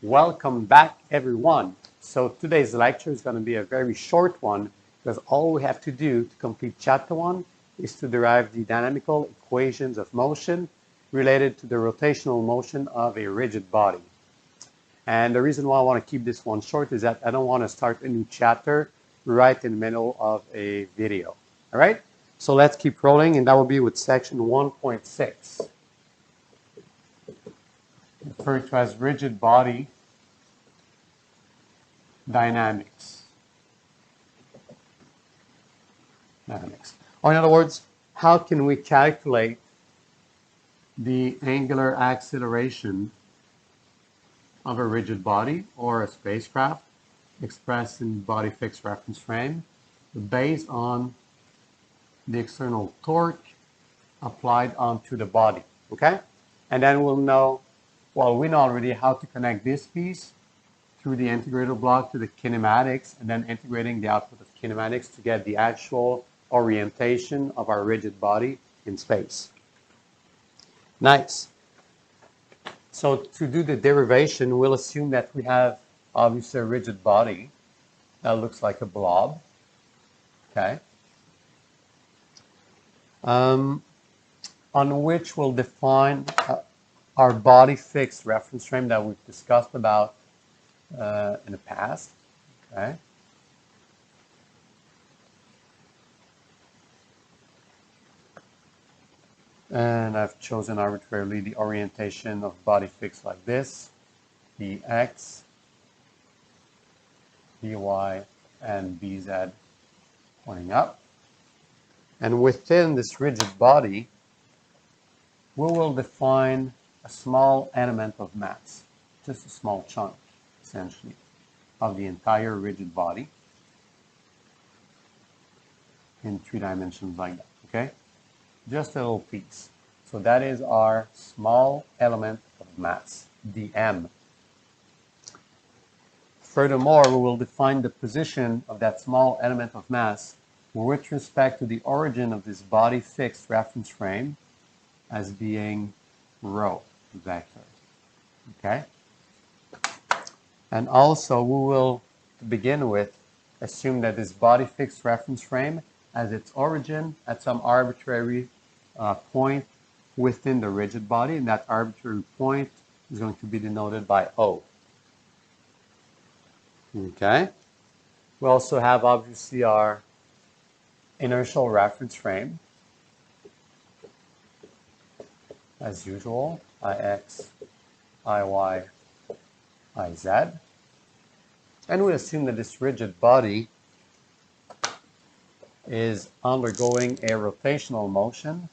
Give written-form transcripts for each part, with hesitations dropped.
Welcome back, everyone. So today's lecture is going to be a very short one because all we have to do to complete chapter 1 is to derive the dynamical equations of motion related to the rotational motion of a rigid body. And the reason why I want to keep this one short is that I don't want to start a new chapter right in the middle of a video. All right? So let's keep rolling, and that will be with section 1.6. Referred to as rigid body dynamics. Or in other words, how can we calculate the angular acceleration of a rigid body or a spacecraft expressed in body fixed reference frame based on the external torque applied onto the body, okay? And then we'll know, well, we know already how to connect this piece through the integrator block to the kinematics, and then integrating the output of kinematics to get the actual orientation of our rigid body in space. Nice. So to do the derivation, we'll assume that we have obviously a rigid body that looks like a blob, okay? On which we'll define our body fixed reference frame that we've discussed about in the past, okay? And I've chosen arbitrarily the orientation of body fixed like this, Bx, By, and Bz pointing up. And within this rigid body, we will define a small element of mass, just a small chunk, essentially, of the entire rigid body in 3 dimensions like that, okay? Just a little piece. So that is our small element of mass, dm. Furthermore, we will define the position of that small element of mass with respect to the origin of this body fixed reference frame as being rho vector, okay? And also we will, to begin with, assume that this body fixed reference frame has its origin at some arbitrary point within the rigid body, and that arbitrary point is going to be denoted by O. Okay? We also have obviously our inertial reference frame, as usual, Ix, Iy, Iz. And we assume that this rigid body is undergoing a rotational motion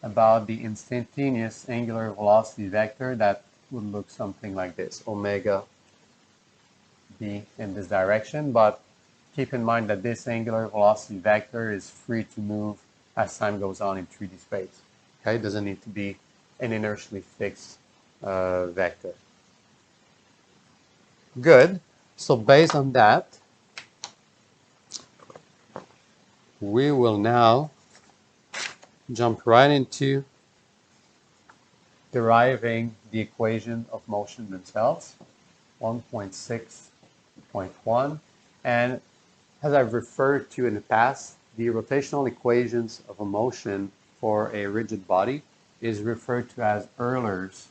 about the instantaneous angular velocity vector that would look something like this, omega b in this direction. But keep in mind that this angular velocity vector is free to move as time goes on in 3D space. Okay, it doesn't need to be an inertially fixed vector. Good. So based on that, we will now jump right into deriving the equation of motion themselves, 1.6.1. And as I've referred to in the past, the rotational equations of a motion for a rigid body is referred to as Euler's.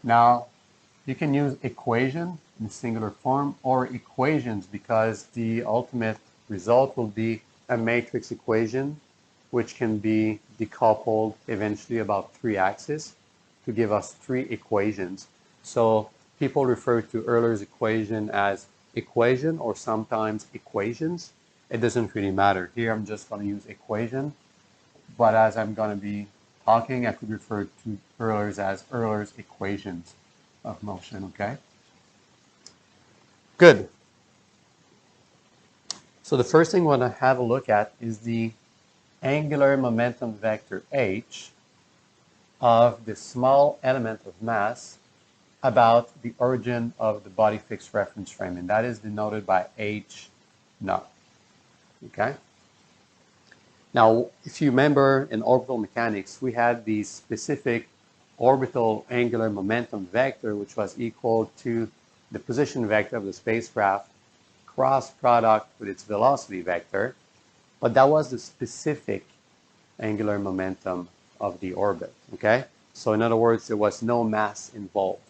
Now, you can use equation in singular form or equations because the ultimate result will be a matrix equation which can be decoupled eventually about 3 axes to give us 3 equations. So people refer to Euler's equation as equation or sometimes equations. It doesn't really matter. Here I'm just going to use equation, but as I'm going to be talking, I could refer to Euler's as Euler's equations of motion, okay? Good. So the first thing we want to have a look at is the angular momentum vector h of the small element of mass about the origin of the body fixed reference frame, and that is denoted by h naught, okay? Now, if you remember in orbital mechanics, we had the specific orbital angular momentum vector, which was equal to the position vector of the spacecraft cross product with its velocity vector, but that was the specific angular momentum of the orbit, okay? So in other words, there was no mass involved.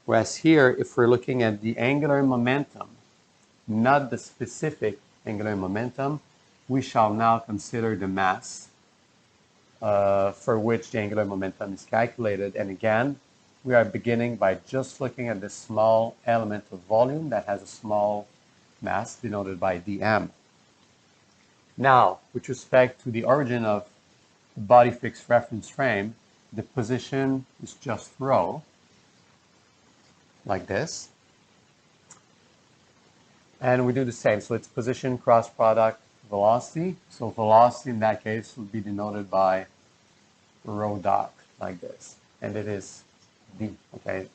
Whereas here, if we're looking at the angular momentum, not the specific angular momentum, we shall now consider the mass for which the angular momentum is calculated. And again, we are beginning by just looking at this small element of volume that has a small mass denoted by dm. Now, with respect to the origin of the body fixed reference frame, the position is just rho, like this. And we do the same. So it's position cross product velocity. So velocity in that case would be denoted by rho dot, like this. And it is d, okay?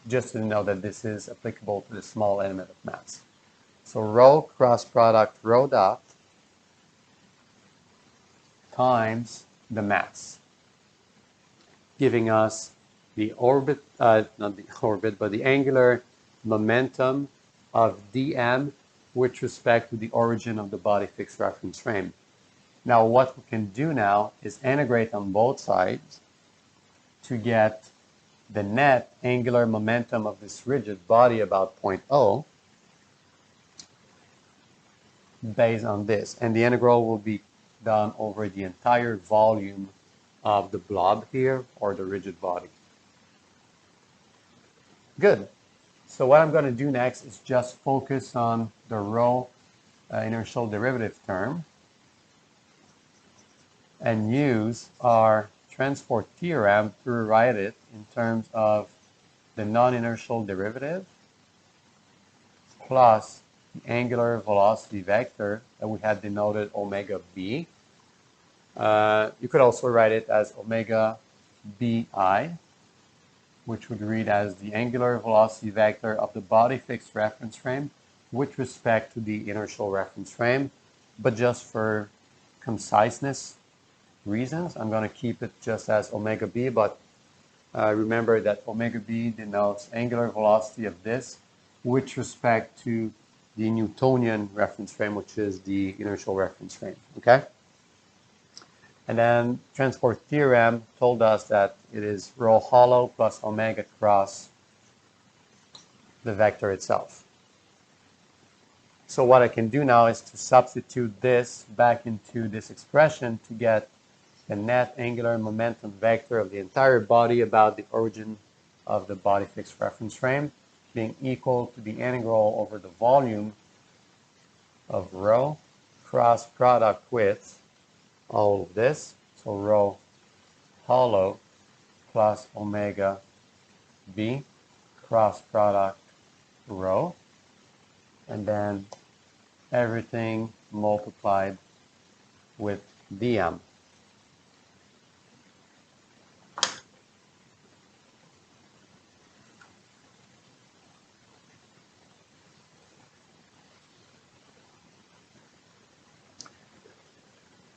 Just to know that this is applicable to the small element of mass. So rho cross product rho dot times the mass, giving us the orbit, not the orbit, but the angular momentum of dm with respect to the origin of the body fixed reference frame. Now what we can do now is integrate on both sides to get the net angular momentum of this rigid body about point O based on this. And the integral will be done over the entire volume of the blob here, or the rigid body. Good. So what I'm going to do next is just focus on the rho inertial derivative term and use our transport theorem to rewrite it in terms of the non-inertial derivative plus the angular velocity vector that we had denoted omega b. You could also write it as omega bi, which would read as the angular velocity vector of the body fixed reference frame with respect to the inertial reference frame. But just for conciseness reasons, I'm going to keep it just as omega b, but remember that omega b denotes angular velocity of this with respect to the Newtonian reference frame, which is the inertial reference frame, okay? And then transport theorem told us that it is rho hollow plus omega cross the vector itself. So what I can do now is to substitute this back into this expression to get the net angular momentum vector of the entire body about the origin of the body fixed reference frame being equal to the integral over the volume of rho cross product with all of this. So rho hollow plus omega b cross product rho, and then everything multiplied with dm.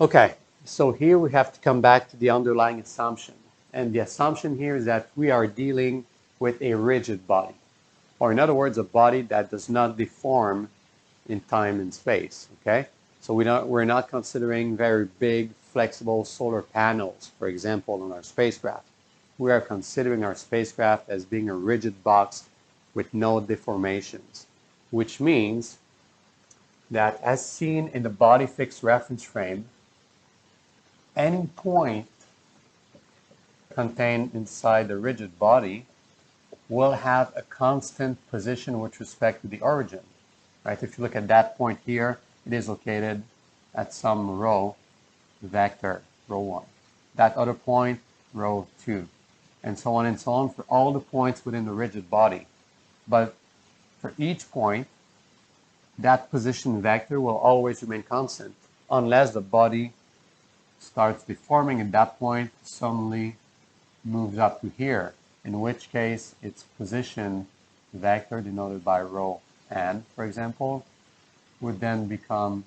Okay, so here we have to come back to the underlying assumption. And the assumption here is that we are dealing with a rigid body, or in other words, a body that does not deform in time and space, okay? So we're not considering very big, flexible solar panels, for example, on our spacecraft. We are considering our spacecraft as being a rigid box with no deformations, which means that as seen in the body fixed reference frame, any point contained inside the rigid body will have a constant position with respect to the origin, right? If you look at that point here, it is located at some rho vector, rho 1. That other point, rho 2, and so on for all the points within the rigid body. But for each point, that position vector will always remain constant unless the body starts deforming at that point, suddenly moves up to here, in which case its position vector denoted by rho n, for example, would then become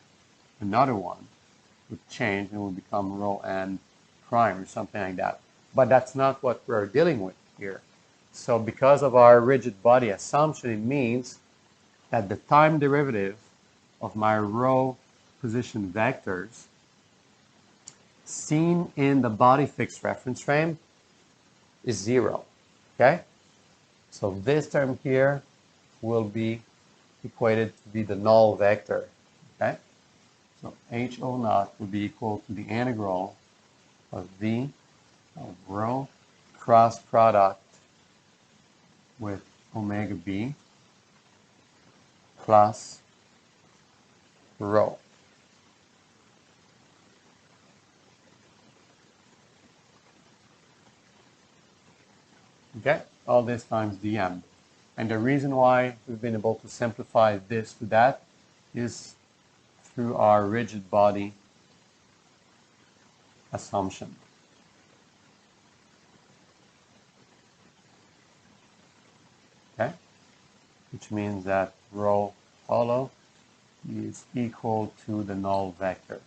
another one, would change and would become rho n prime or something like that. But that's not what we're dealing with here. So because of our rigid body assumption, it means that the time derivative of my rho position vectors seen in the body fixed reference frame is 0. Okay? So this term here will be equated to be the null vector. Okay? So HO naught will be equal to the integral of V of rho cross product with omega B plus rho. Okay, all this times dm. And the reason why we've been able to simplify this to that is through our rigid body assumption. Okay, which means that rho hollow is equal to the null vector.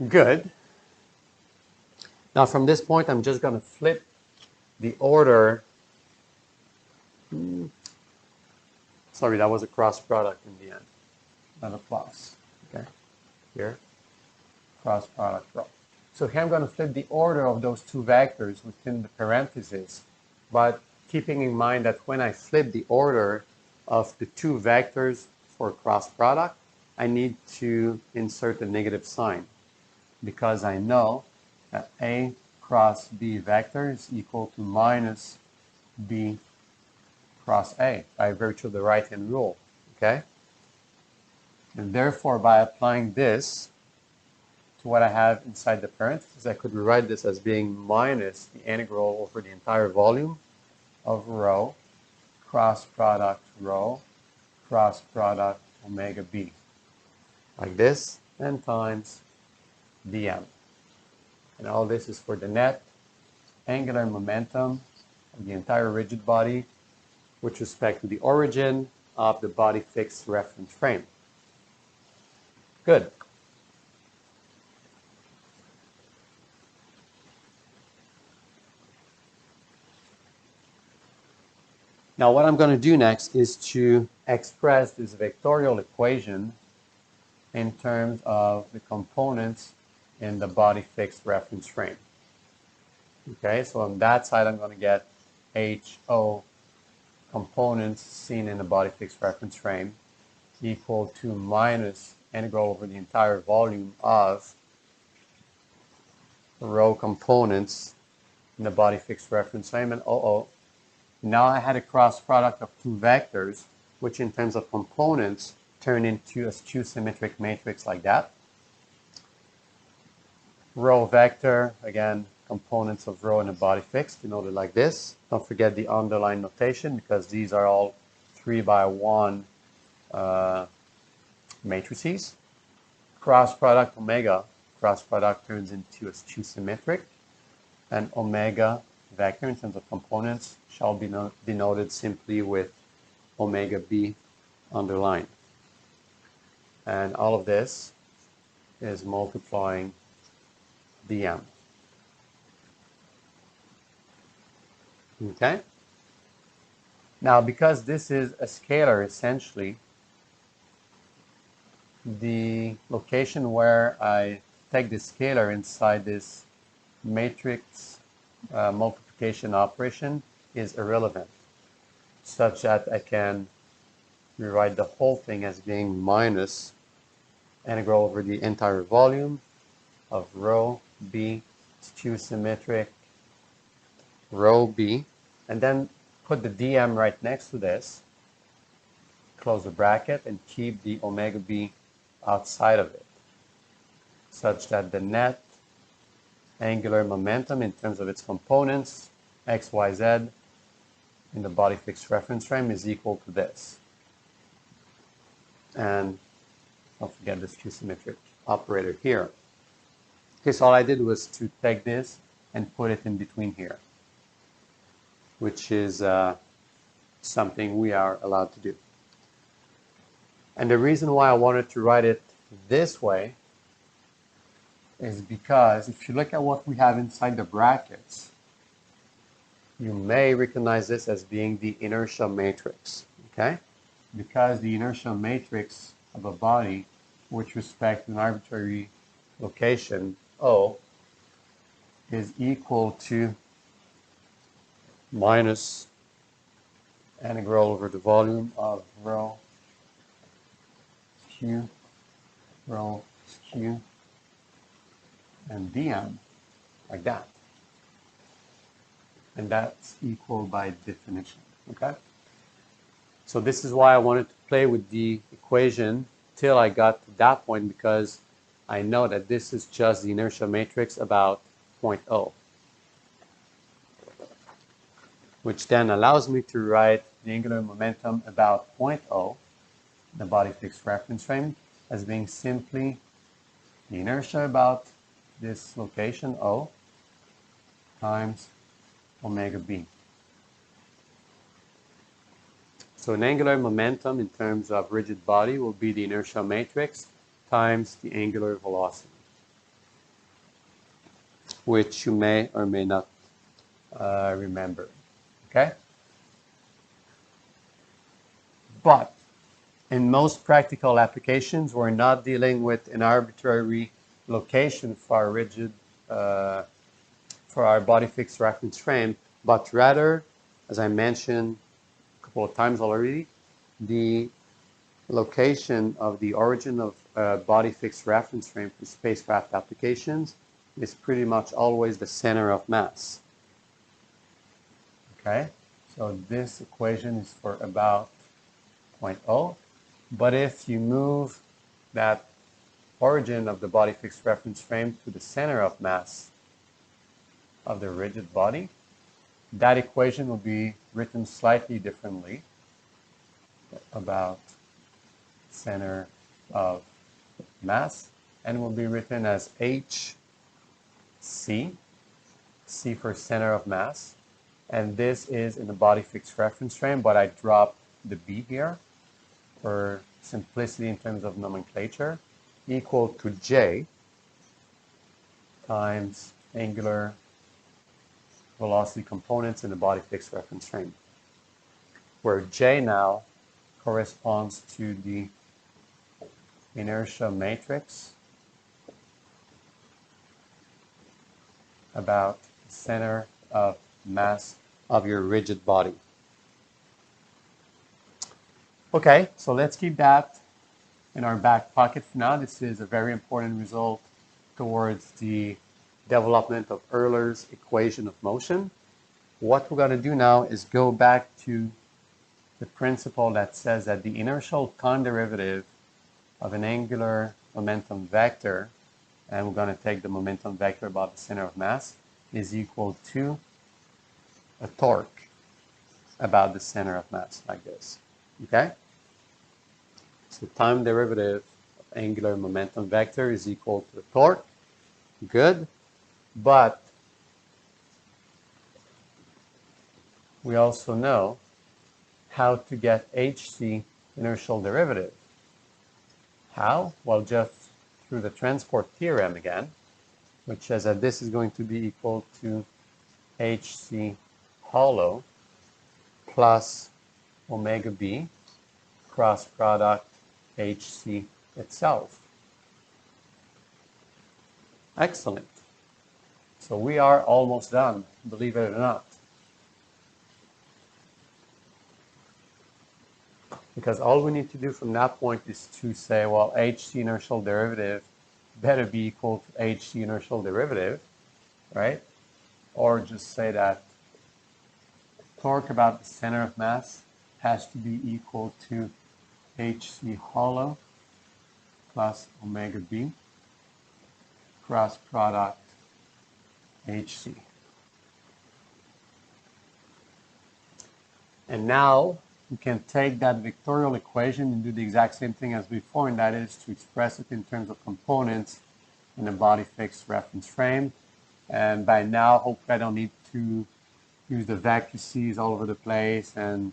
Good. Now from this point, I'm just going to flip the order. Sorry, that was a cross product in the end, not a plus. Okay, here, cross product rho. So here I'm going to flip the order of those two vectors within the parentheses, but keeping in mind that when I flip the order of the two vectors for cross product, I need to insert a negative sign because I know that A cross B vector is equal to minus B cross A by virtue of the right-hand rule, okay? And therefore, by applying this to what I have inside the parentheses, I could rewrite this as being minus the integral over the entire volume of rho cross product rho cross product omega B, like this, and times dm. And all this is for the net angular momentum of the entire rigid body with respect to the origin of the body fixed reference frame. Good. Now what I'm going to do next is to express this vectorial equation in terms of the components in the body fixed reference frame. Okay, so on that side I'm going to get HO components seen in the body fixed reference frame equal to minus integral over the entire volume of rho components in the body fixed reference frame, and now I had a cross product of two vectors, which in terms of components turn into a skew-symmetric matrix like that. Rho vector, again, components of rho in a body fixed, denoted like this. Don't forget the underline notation because these are all 3x1 matrices. Cross product omega, cross product turns into a skew-symmetric, and omega vector in terms of components shall be denoted simply with omega B underlined. And all of this is multiplying dm. Okay? Now, because this is a scalar, essentially, the location where I take the scalar inside this matrix multiplication operation is irrelevant, such that I can rewrite the whole thing as being minus integral over the entire volume of rho B skew-symmetric rho B, and then put the dm right next to this, close the bracket, and keep the omega B outside of it, such that the net angular momentum in terms of its components, x, y, z, in the body fixed reference frame is equal to this. And don't forget the skew-symmetric operator here. Okay, so all I did was to take this and put it in between here, which is something we are allowed to do. And the reason why I wanted to write it this way is because if you look at what we have inside the brackets, you may recognize this as being the inertia matrix, okay? Because the inertia matrix of a body with respect to an arbitrary location, O, is equal to minus integral over the volume of rho q, rho q, and dm, like that. And that's equal by definition, okay? So this is why I wanted to play with the equation till I got to that point, because I know that this is just the inertia matrix about point O, which then allows me to write the angular momentum about point O, the body fixed reference frame, as being simply the inertia about this location O times omega b. So an angular momentum in terms of rigid body will be the inertia matrix times the angular velocity, which you may or may not remember, okay? But in most practical applications, we're not dealing with an arbitrary location for our rigid, for our body fixed reference frame, but rather, as I mentioned a couple of times already, the location of the origin of body fixed reference frame for spacecraft applications is pretty much always the center of mass. Okay, so this equation is for about point O, but if you move that origin of the body fixed reference frame to the center of mass of the rigid body, that equation will be written slightly differently, about center of mass, and will be written as HC, C for center of mass, and this is in the body fixed reference frame, but I dropped the B here for simplicity in terms of nomenclature, equal to J times angular velocity components in the body fixed reference frame, where J now corresponds to the inertia matrix about the center of mass of your rigid body. Okay, so let's keep that in our back pocket for now. This is a very important result towards the development of Euler's equation of motion. What we're going to do now is go back to the principle that says that the inertial time derivative of an angular momentum vector, and we're going to take the momentum vector about the center of mass, is equal to a torque about the center of mass, like this. Okay? So time derivative of angular momentum vector is equal to the torque. Good. But we also know how to get HC inertial derivative. How? Well, just through the transport theorem again, which says that this is going to be equal to HC hollow plus omega b cross product HC itself. Excellent. So we are almost done, believe it or not. Because all we need to do from that point is to say, well, HC inertial derivative better be equal to HC inertial derivative, right? Or just say that torque about the center of mass has to be equal to HC hollow plus omega b cross product HC. And now we can take that vectorial equation and do the exact same thing as before, and that is to express it in terms of components in a body fixed reference frame. And by now, hopefully I don't need to use the vectices all over the place and,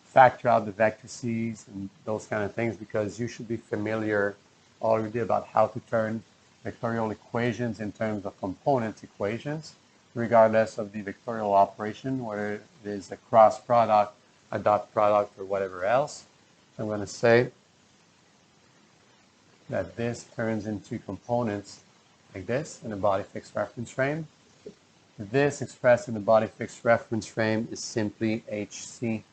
factor out the vectices and those kind of things, because you should be familiar already about how to turn vectorial equations in terms of component equations, regardless of the vectorial operation, whether it is a cross product, a dot product, or whatever else. I'm going to say that this turns into components like this in a body fixed reference frame. This expressed in the body fixed reference frame is simply HC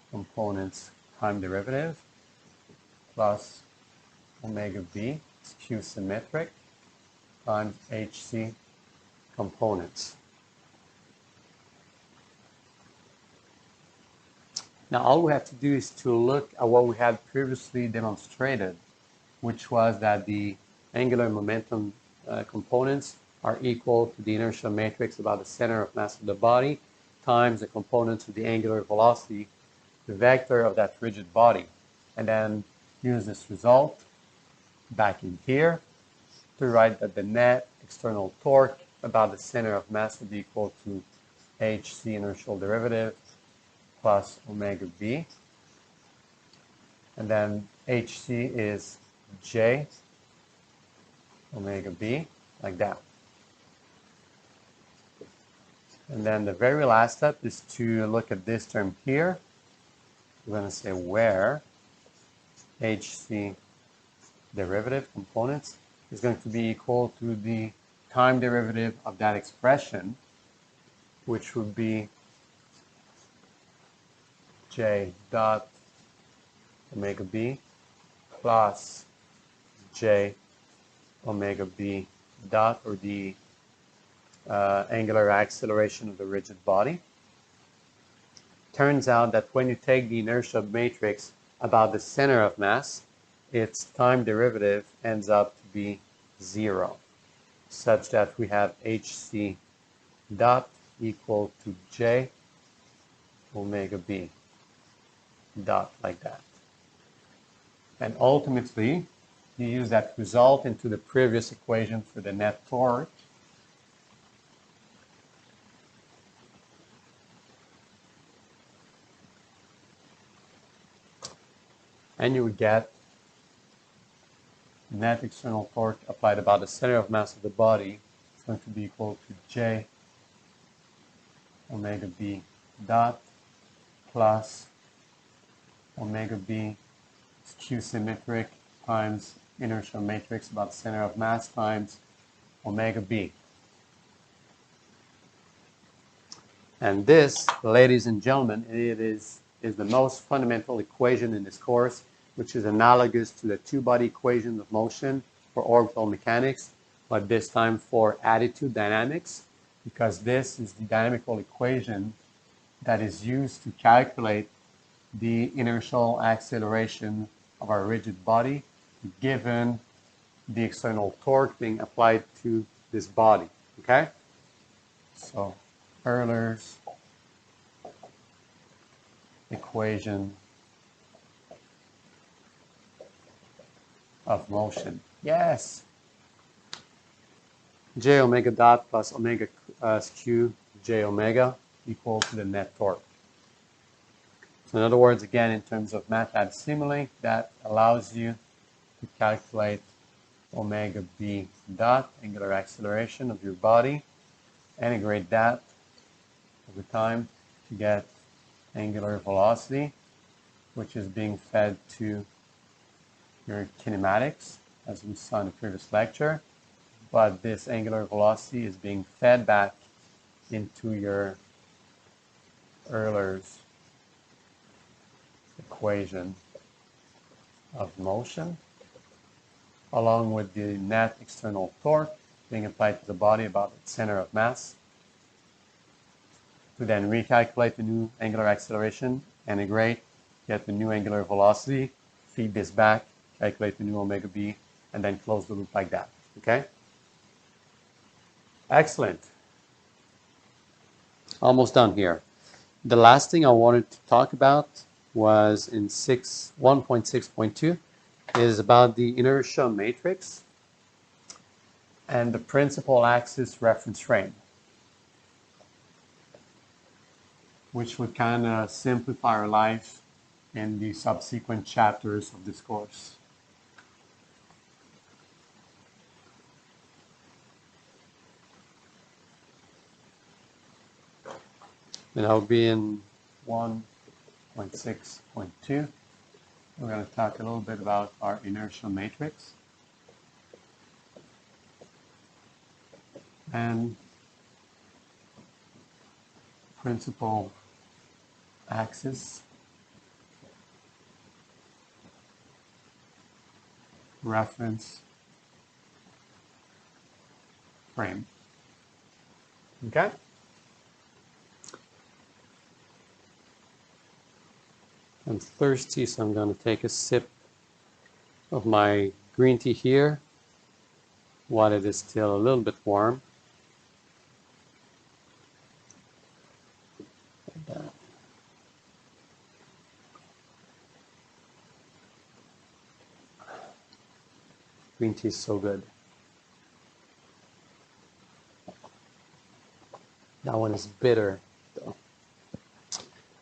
components time derivative plus omega b, it's Q symmetric, times HC components. Now all we have to do is to look at what we had previously demonstrated, which was that the angular momentum components are equal to the inertial matrix about the center of mass of the body times the components of the angular velocity, the vector of that rigid body, and then use this result back in here to write that the net external torque about the center of mass would be equal to hc inertial derivative plus omega b, and then hc is j omega b, like that. And then the very last step is to look at this term here. We're going to say where HC derivative components is going to be equal to the time derivative of that expression, which would be J dot omega b plus J omega b dot, or the angular acceleration of the rigid body. Turns out that when you take the inertia matrix about the center of mass, its time derivative ends up to be 0, such that we have hc dot equal to j omega b dot, like that. And ultimately, you use that result into the previous equation for the net torque, and you would get net external torque applied about the center of mass of the body is going to be equal to j omega b dot plus omega b is Q symmetric times inertial matrix about the center of mass times omega b. And this, ladies and gentlemen, it is the most fundamental equation in this course, which is analogous to the two-body equation of motion for orbital mechanics, but this time for attitude dynamics, because this is the dynamical equation that is used to calculate the inertial acceleration of our rigid body given the external torque being applied to this body. Okay? So Euler's equation of motion. Yes. J omega dot plus omega q j omega equal to the net torque. So in other words, again, in terms of MATLAB Simulink, that allows you to calculate omega b dot, angular acceleration of your body, integrate that over time to get angular velocity, which is being fed to your kinematics, as we saw in the previous lecture. But this angular velocity is being fed back into your Euler's equation of motion, along with the net external torque being applied to the body about the center of mass, to then recalculate the new angular acceleration, integrate, get the new angular velocity, feed this back, calculate the new omega b, and then close the loop like that. Okay? Excellent. Almost done here. The last thing I wanted to talk about was in 1.6.2 is about the inertia matrix and the principal axis reference frame, which would kind of simplify our life in the subsequent chapters of this course. And I'll be in 1.6.2. We're going to talk a little bit about our inertial matrix and principal axis, reference frame. Okay? I'm thirsty, so I'm going to take a sip of my green tea here while it is still a little bit warm. Green tea is so good. That one is bitter, though.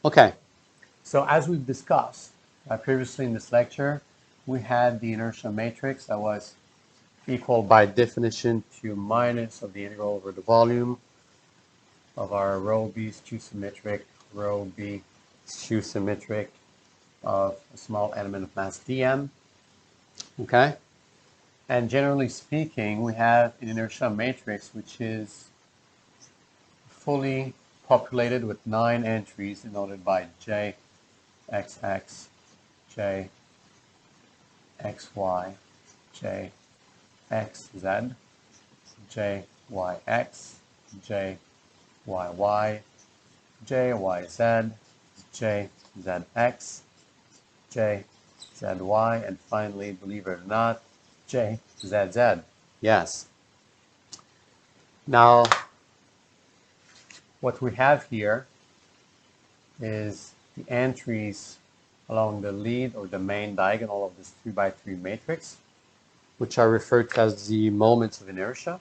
Okay, so as we've discussed previously in this lecture, we had the inertial matrix that was equal by definition to minus of the integral over the volume of our rho b skew symmetric, rho b skew symmetric of a small element of mass dm. Okay? And generally speaking, we have an inertial matrix which is fully populated with 9 entries denoted by J, XX, J, XY, J, XZ, J, YX, J, YY, J, YZ, J, ZX, J, ZY, and finally, believe it or not, J, ZZ. Yes. Now, what we have here is the entries along the lead or the main diagonal of this 3x3 matrix, which are referred to as the moments of inertia.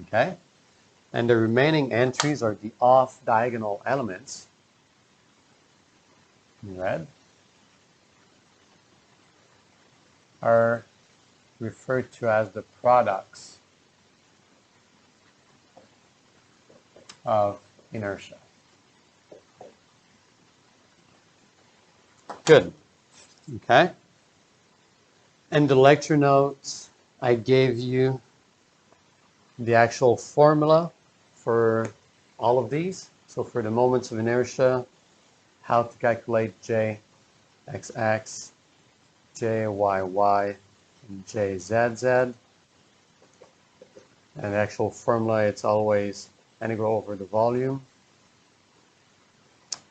Okay, and the remaining entries are the off-diagonal elements in red, are referred to as the products of inertia. Good. Okay. In the lecture notes, I gave you the actual formula for all of these. So for the moments of inertia, how to calculate J, XX, J, YY, and J, ZZ. And the actual formula, it's always integral over the volume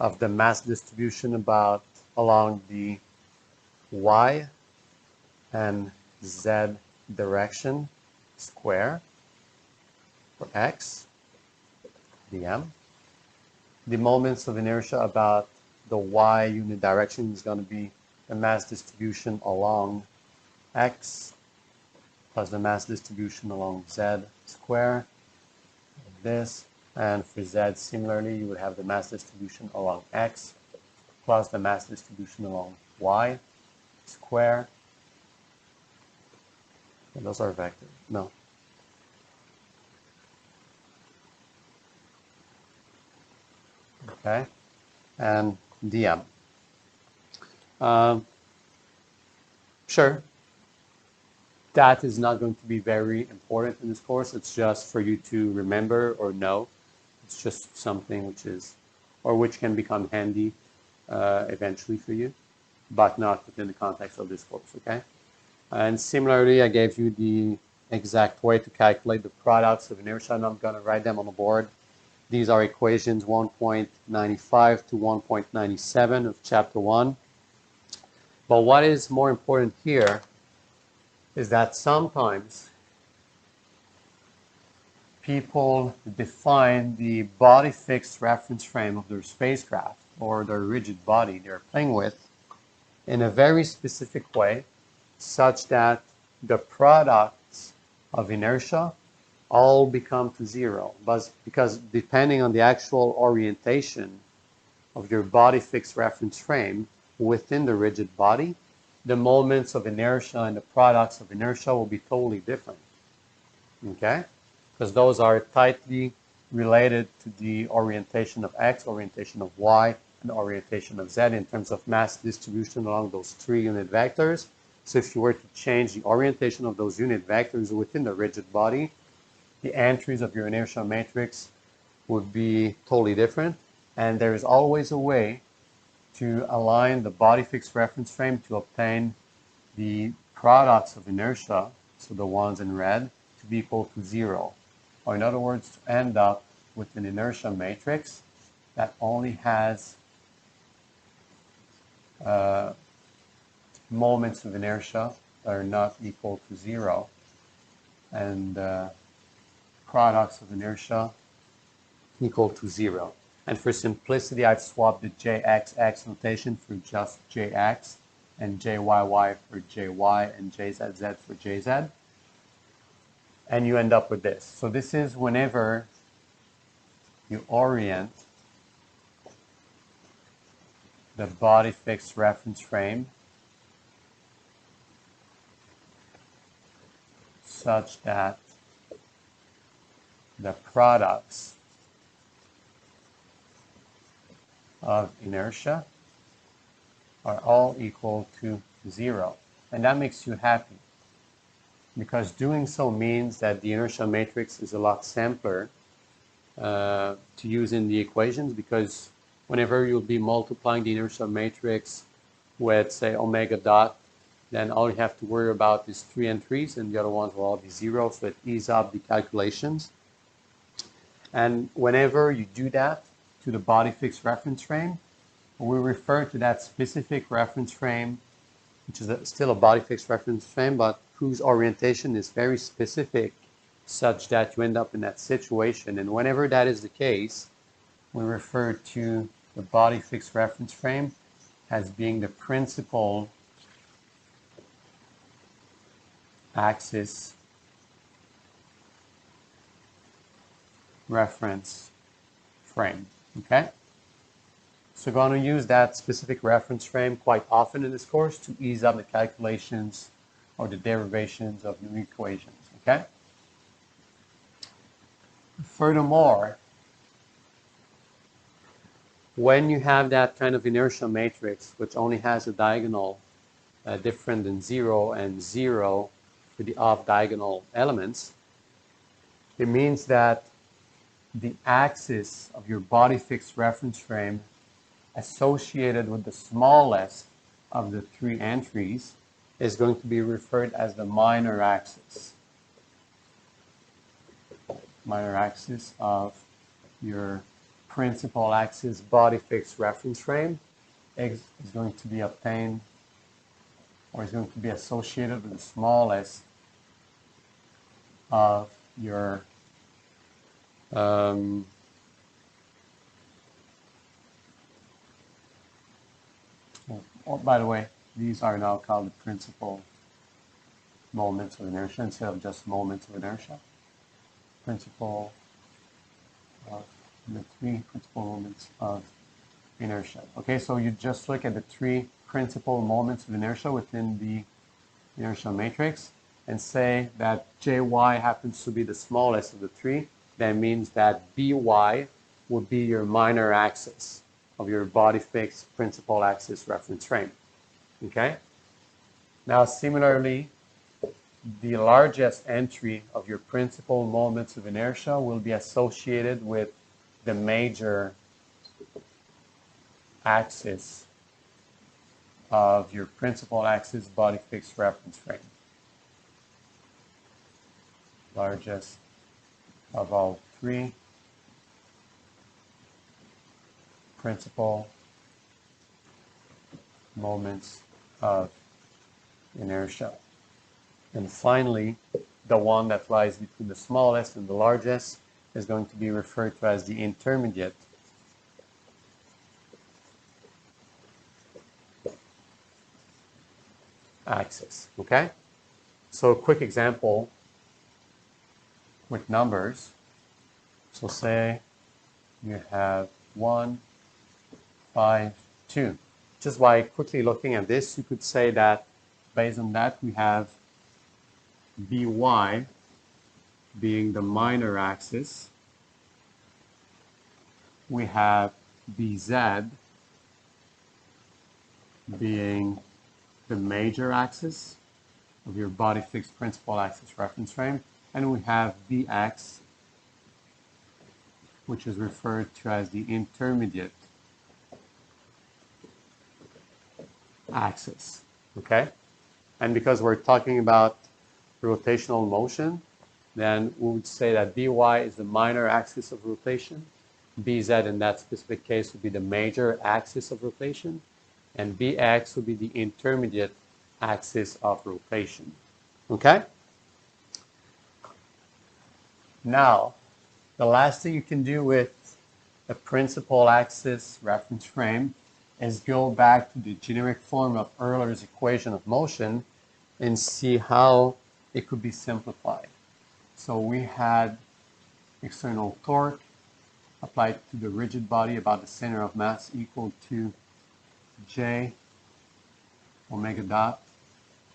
of the mass distribution along the Y and Z direction square for X, dm. The moments of inertia about the Y unit direction is going to be the mass distribution along X plus the mass distribution along Z square, like this. And for Z, similarly, you would have the mass distribution along X plus the mass distribution along Y square. And those are vectors. No. Okay. And dm. Sure. That is not going to be very important in this course. It's just for you to remember or know. It's just something which can become handy eventually for you, but not within the context of this course, okay? And similarly, I gave you the exact way to calculate the products of inertia, and I'm going to write them on the board. These are equations 1.95 to 1.97 of chapter 1. But what is more important here is that sometimes people define the body fixed reference frame of their spacecraft or their rigid body they're playing with in a very specific way, such that the products of inertia all become to zero. But because depending on the actual orientation of your body fixed reference frame within the rigid body, the moments of inertia and the products of inertia will be totally different, okay? Because those are tightly related to the orientation of x, orientation of y, and orientation of z in terms of mass distribution along those 3 unit vectors. So if you were to change the orientation of those unit vectors within the rigid body, the entries of your inertia matrix would be totally different. And there is always a way to align the body fixed reference frame to obtain the products of inertia, so the ones in red, to be equal to 0. Or in other words, to end up with an inertia matrix that only has moments of inertia that are not equal to 0, and products of inertia equal to 0. And for simplicity, I've swapped the JXX notation for just JX, and JYY for JY, and JZZ for JZ. And you end up with this. So this is whenever you orient the body fixed reference frame such that the products of inertia are all equal to 0. And that makes you happy, because doing so means that the inertia matrix is a lot simpler to use in the equations, because whenever you'll be multiplying the inertia matrix with, say, omega dot, then all you have to worry about is 3 entries, and the other ones will all be 0, so it eases up the calculations. And whenever you do that to the body fixed reference frame, we refer to that specific reference frame, which is still a body fixed reference frame, but whose orientation is very specific, such that you end up in that situation. And whenever that is the case, we refer to the body fixed reference frame as being the principal axis reference frame, okay? So we're going to use that specific reference frame quite often in this course to ease up the calculations or the derivations of new equations, okay? Furthermore, when you have that kind of inertia matrix, which only has a diagonal different than 0 and 0 for the off-diagonal elements, it means that the axis of your body fixed reference frame associated with the smallest of the 3 entries is going to be referred as the minor axis. Minor axis of your principal axis body fixed reference frame is going to be obtained, or is going to be associated with the smallest of your by the way, these are now called the principal moments of inertia instead of just moments of inertia. Principal of the 3 principal moments of inertia. Okay, so you just look at the 3 principal moments of inertia within the inertia matrix and say that JY happens to be the smallest of the 3. That means that BY would be your minor axis of your body fixed principal axis reference frame. Okay? Now, similarly, the largest entry of your principal moments of inertia will be associated with the major axis of your principal axis body fixed reference frame. Largest of all 3 principal moments of inertia. And finally, the one that lies between the smallest and the largest is going to be referred to as the intermediate axis. Okay? So a quick example with numbers. So say you have 1, 5, 2. Just by quickly looking at this, you could say that based on that, we have By being the minor axis. We have Bz being the major axis of your body fixed principal axis reference frame. And we have Bx, which is referred to as the intermediate axis, okay? And because we're talking about rotational motion, then we would say that By is the minor axis of rotation, Bz in that specific case would be the major axis of rotation, and Bx would be the intermediate axis of rotation, okay? Now, the last thing you can do with a principal axis reference frame is go back to the generic form of Euler's equation of motion and see how it could be simplified. So we had external torque applied to the rigid body about the center of mass equal to J omega dot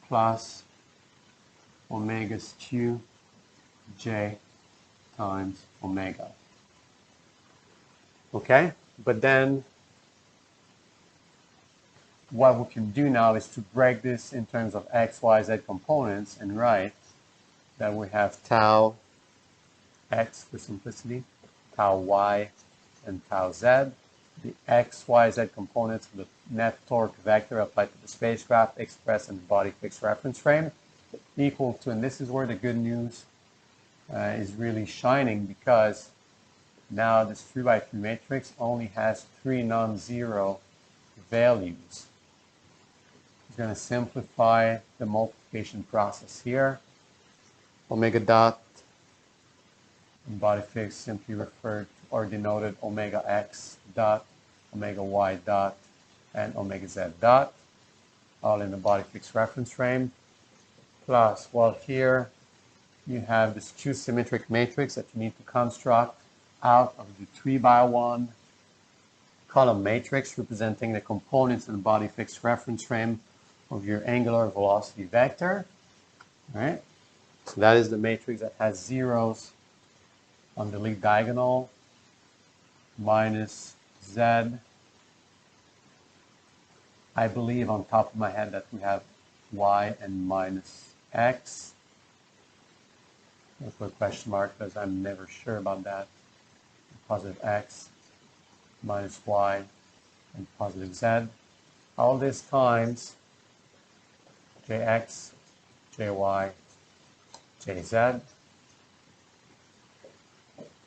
plus omega skew J times omega. Okay, but then what we can do now is to break this in terms of x, y, z components and write that we have tau x for simplicity, tau y, and tau z. The x, y, z components of the net torque vector applied to the spacecraft expressed in the body fixed reference frame equal to, and this is where the good news is really shining, because now this 3x3 matrix only has 3 non-zero values. It's going to simplify the multiplication process here. Omega dot in body fixed simply referred to or denoted omega x dot, omega y dot, and omega z dot, all in the body fixed reference frame. Plus, well, here you have this skew-symmetric matrix that you need to construct out of the 3x1 column matrix representing the components in the body fixed reference frame of your angular velocity vector. All right, so that is the matrix that has zeros on the lead diagonal, minus z. I believe on top of my head that we have y and minus x. I'll put a question mark because I'm never sure about that. Positive x minus y and positive z. All this times jx, jy, jz,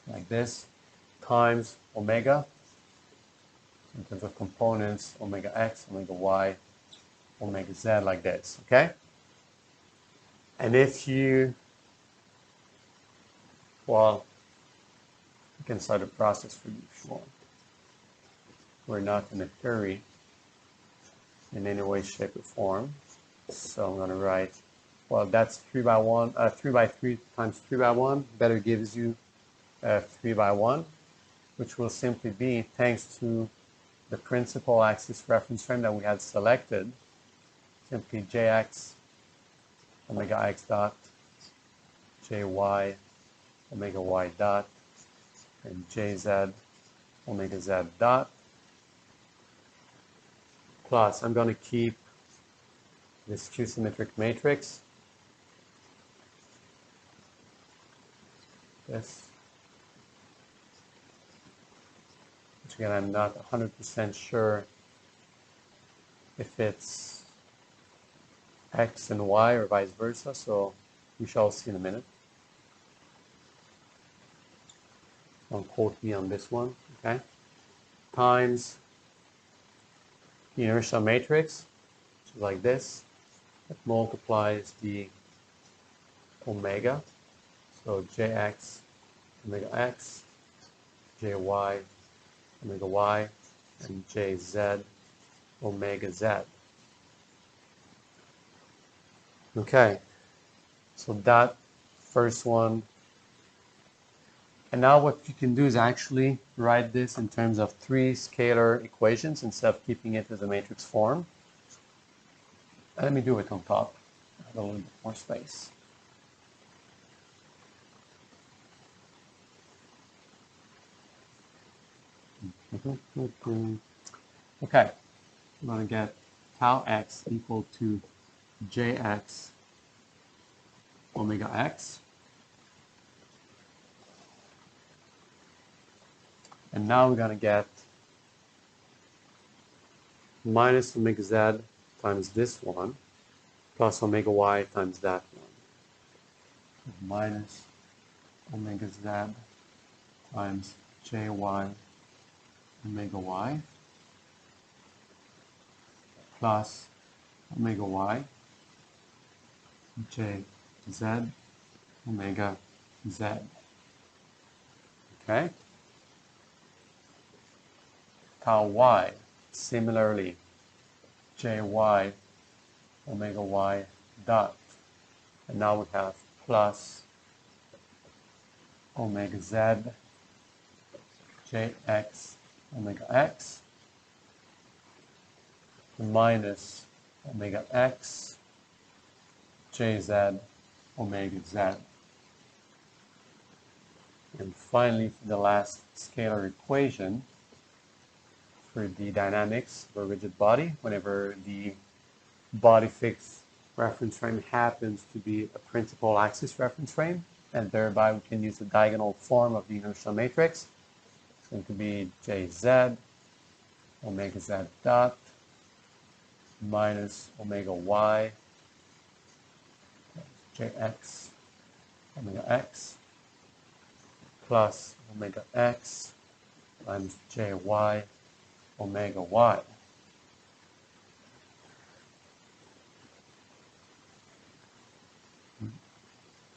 like this, times omega, in terms of components, omega x, omega y, omega z, like this, okay? And if you, well, you can start the process for you if you want. We're not in a hurry in any way, shape, or form. So I'm going to write, well, that's 3x1, 3x3 times 3x1, better gives you 3x1, which will simply be, thanks to the principal axis reference frame that we had selected, simply jx omega x dot, jy omega y dot, and jz omega z dot, plus I'm going to keep this skew-symmetric matrix, this, which again I'm not 100% sure if it's x and y or vice versa, so we shall see in a minute. Don't quote me on this one, okay? Times the inertia matrix, which is like this. It multiplies the omega, so jx omega x, jy omega y, and jz omega z. Okay, so that first one. And now what you can do is actually write this in terms of 3 scalar equations instead of keeping it as a matrix form. Let me do it on top. I have a little bit more space. Okay, I'm going to get tau x equal to jx omega x. And now we're going to get minus omega z times this one plus omega y times that one. Minus omega z times jy omega y plus omega y j z omega z. Okay? Tau y, similarly, jy omega y dot. And now we have plus omega z jx omega x minus omega x jz omega z. And finally, for the last scalar equation for the dynamics of a rigid body, whenever the body fixed reference frame happens to be a principal axis reference frame, and thereby we can use the diagonal form of the inertial matrix. It's going to be jz omega z dot minus omega y jx omega x plus omega x times jy omega y.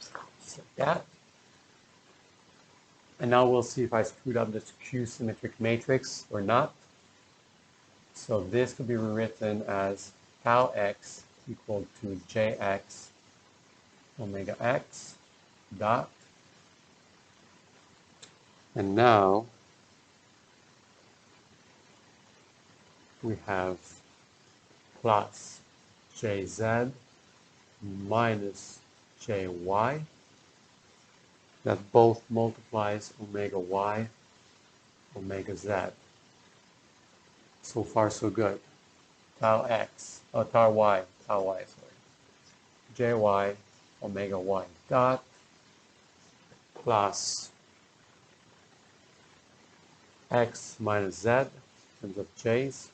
Just like that. And now we'll see if I screwed up this Q-symmetric matrix or not. So this could be rewritten as tau x equal to jx omega x dot. And now we have plus jz minus jy. That both multiplies omega y, omega z. So far, so good. Tau x, tau y, sorry. Jy omega y dot plus x minus z in terms of j's,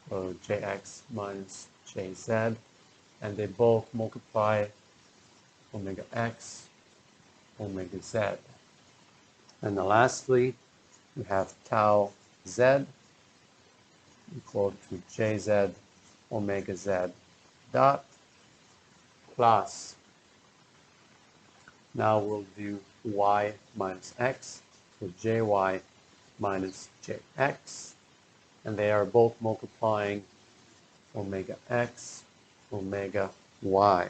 so jx minus jz, and they both multiply omega x, omega z. And then lastly, we have tau z equal to jz omega z dot plus, now we'll do y minus x, so jy minus jx, and they are both multiplying omega x, omega y.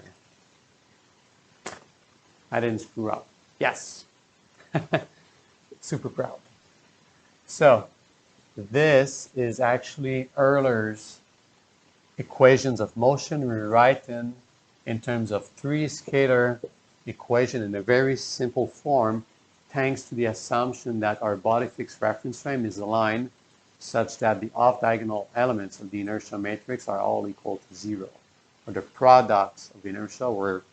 I didn't screw up. Yes. Super proud. So this is actually Euler's equations of motion. We write in terms of three scalar equation in a very simple form, thanks to the assumption that our body fixed reference frame is aligned such that the off-diagonal elements of the inertial matrix are all equal to 0, or the products of inertia were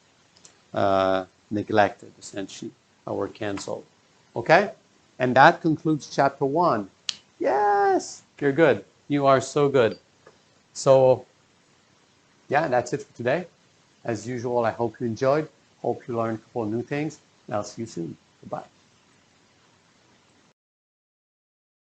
neglected, essentially, or canceled. Okay? And that concludes chapter 1. Yes! You're good. You are so good. So, yeah, that's it for today. As usual, I hope you enjoyed. Hope you learned a couple of new things. And I'll see you soon. Goodbye.